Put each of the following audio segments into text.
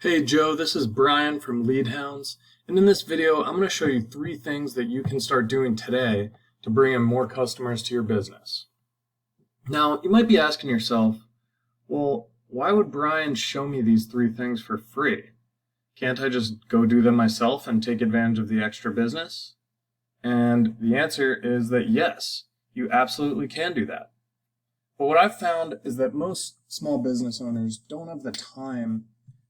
Hey Joe, this is Brian from Leadhounds, and in this video I'm going to show you 3 things that you can start doing today to bring in more customers to your business. Now, you might be asking yourself, well, why would Brian show me these 3 things for free? Can't I just go do them myself and take advantage of the extra business? And the answer is that yes, you absolutely can do that. But what I've found is that most small business owners don't have the time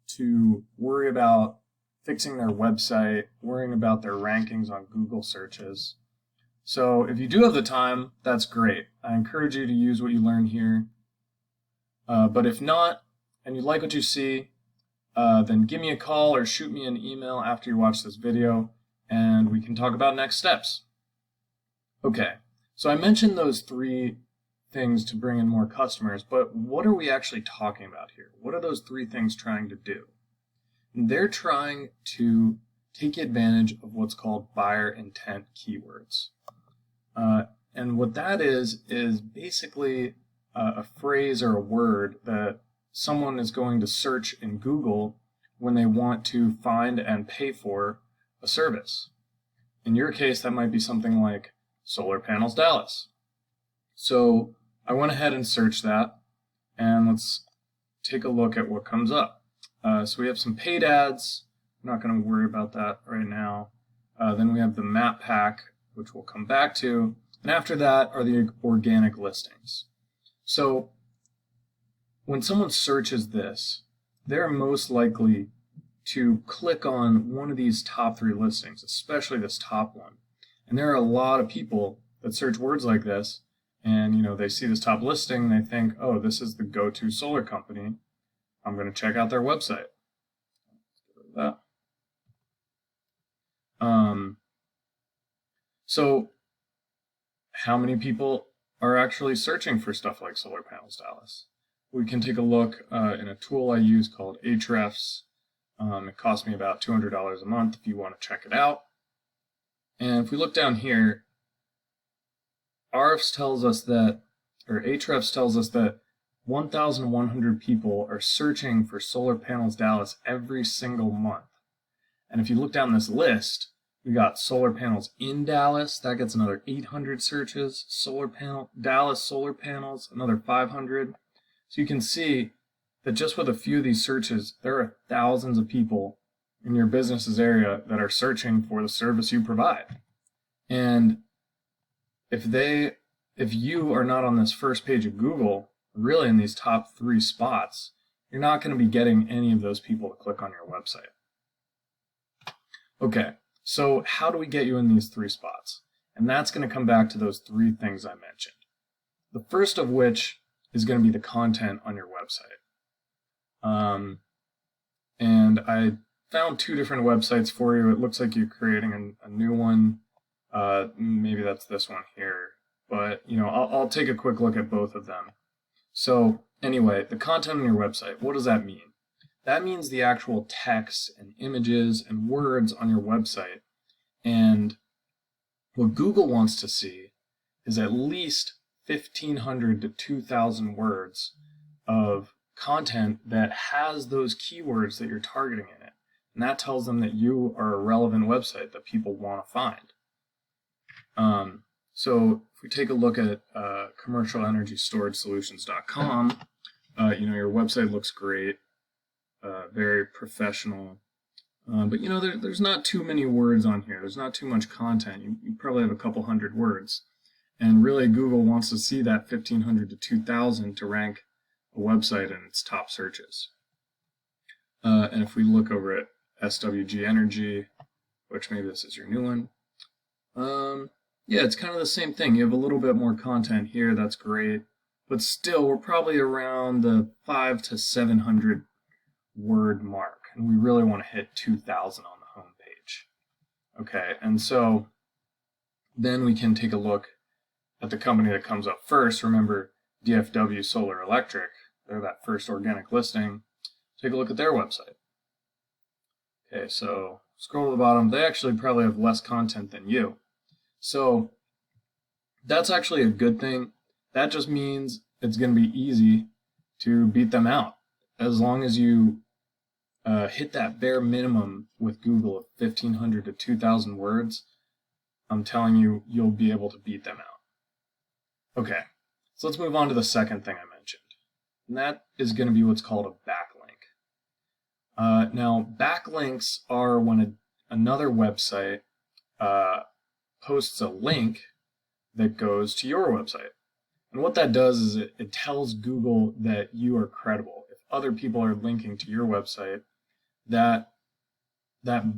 to worry about fixing their website, worrying about their rankings on Google searches. So if you do have the time, that's great. I encourage you to use what you learn here. But if not, and you like what you see, then give me a call or shoot me an email after you watch this video, and we can talk about next steps. Okay, so I mentioned those 3 things to bring in more customers, but what are we actually talking about here? What are those 3 things trying to do? They're trying to take advantage of what's called buyer intent keywords. And what that is basically a phrase or a word that someone is going to search in Google when they want to find and pay for a service. In your case, that might be something like Solar Panels Dallas. So I went ahead and searched that, and let's take a look at what comes up. So we have some paid ads. I'm not going to worry about that right now. Then we have the map pack, which we'll come back to. And after that are the organic listings. So when someone searches this, they're most likely to click on one of these top 3 listings, especially this top one. And there are a lot of people that search words like this, and they see this top listing and they think, oh, this is the go-to solar company. I'm going to check out their website. So how many people are actually searching for stuff like Solar Panels Dallas? We can take a look in a tool I use called Ahrefs. It costs me about $200 a month if you want to check it out. And if we look down here, Ahrefs tells us that 1,100 people are searching for Solar Panels Dallas every single month. And if you look down this list, we got solar panels in Dallas, that gets another 800 searches. Dallas solar panels, another 500. So you can see that just with a few of these searches, there are thousands of people in your business's area that are searching for the service you provide. And if you are not on this first page of Google, really in these top 3 spots, you're not going to be getting any of those people to click on your website. Okay, so how do we get you in these 3 spots? And that's going to come back to those 3 things I mentioned. The first of which is going to be the content on your website. And I found 2 different websites for you. It looks like you're creating a new one. Maybe that's this one here. But I'll take a quick look at both of them. So anyway, the content on your website, what does that mean? That means the actual text and images and words on your website. And what Google wants to see is at least 1,500 to 2,000 words of content that has those keywords that you're targeting in it. And that tells them that you are a relevant website that people want to find. So if we take a look at commercialenergystoragesolutions.com, your website looks great, very professional. But there's not too many words on here. There's not too much content. You probably have a couple hundred words. And really Google wants to see that 1,500 to 2,000 to rank a website in its top searches. And if we look over at SWG Energy, which maybe this is your new one, yeah, it's kind of the same thing. You have a little bit more content here. That's great. But still, we're probably around the 500 to 700 word mark. And we really want to hit 2,000 on the home page. Okay, and so then we can take a look at the company that comes up first. Remember, DFW Solar Electric. They're that first organic listing. Take a look at their website. Okay, so scroll to the bottom. They actually probably have less content than you. So that's actually a good thing. That just means it's going to be easy to beat them out as long as you hit that bare minimum with Google of 1,500 to 2,000 words, I'm telling you, you'll be able to beat them out. Okay, so let's move on to the second thing I mentioned, and that is going to be what's called a backlink. Now, backlinks are when another website posts a link that goes to your website. And what that does is it tells Google that you are credible. If other people are linking to your website, that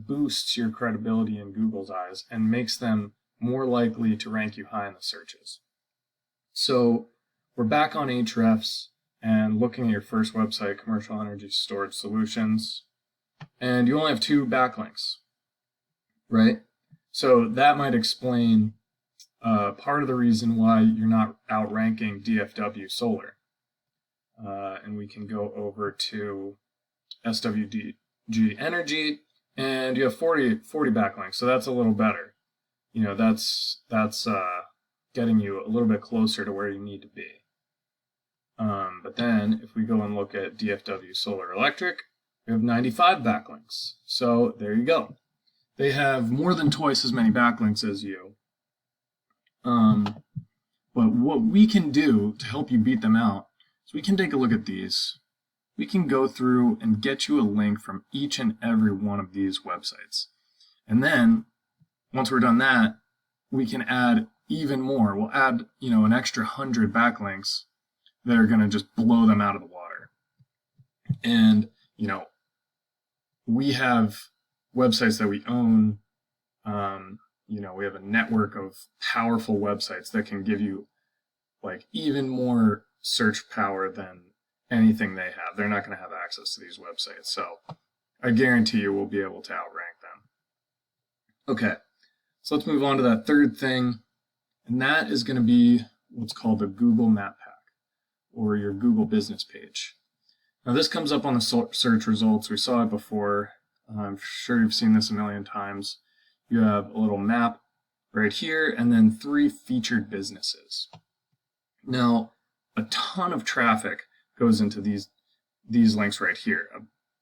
boosts your credibility in Google's eyes and makes them more likely to rank you high in the searches. So we're back on Ahrefs and looking at your first website, Commercial Energy Storage Solutions, and you only have 2 backlinks, right? So that might explain part of the reason why you're not outranking DFW Solar. And we can go over to SWG Energy, and you have 40 backlinks, so that's a little better. You know, that's getting you a little bit closer to where you need to be. But then if we go and look at DFW Solar Electric, we have 95 backlinks. So there you go. They have more than twice as many backlinks as you. But what we can do to help you beat them out is we can take a look at these. We can go through and get you a link from each and every one of these websites. And then, once we're done that, we can add even more. We'll add, an extra 100 backlinks that are going to just blow them out of the water. And, we have websites that we own. We have a network of powerful websites that can give you even more search power than anything they have. They're not going to have access to these websites. So I guarantee you we'll be able to outrank them. Okay, so let's move on to that third thing. And that is going to be what's called the Google Map Pack, or your Google business page. Now this comes up on the search results. We saw it before. I'm sure you've seen this a million times. You have a little map right here, and then 3 featured businesses. Now, a ton of traffic goes into these links right here.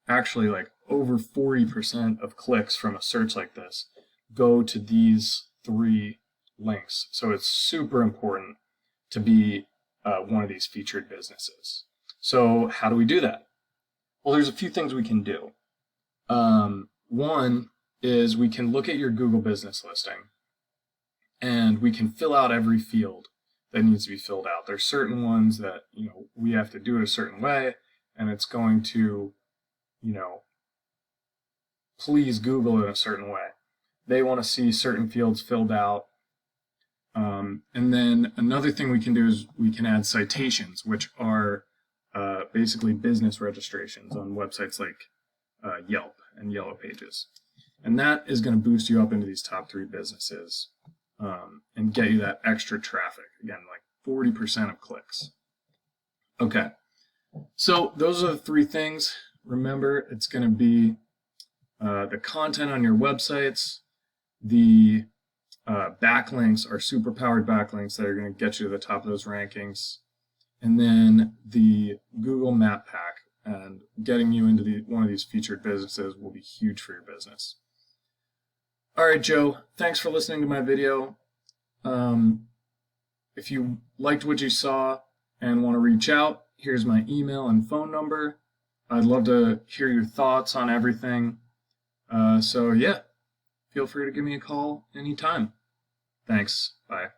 Actually, over 40% of clicks from a search like this go to these 3 links. So it's super important to be one of these featured businesses. So how do we do that? Well, there's a few things we can do. One is we can look at your Google business listing and we can fill out every field that needs to be filled out. There's certain ones that, we have to do it a certain way, and it's going to, please Google in a certain way. They want to see certain fields filled out. And then another thing we can do is we can add citations, which are basically business registrations on websites like Yelp and Yellow Pages. And that is going to boost you up into these top 3 businesses and get you that extra traffic. Again, 40% of clicks. Okay, so those are the 3 things. Remember, it's going to be the content on your websites, the backlinks are super powered backlinks that are going to get you to the top of those rankings, and then the Google Map Pack and getting you into one of these featured businesses will be huge for your business. All right, Joe, thanks for listening to my video. If you liked what you saw and want to reach out, here's my email and phone number. I'd love to hear your thoughts on everything. So yeah, feel free to give me a call anytime. Thanks. Bye.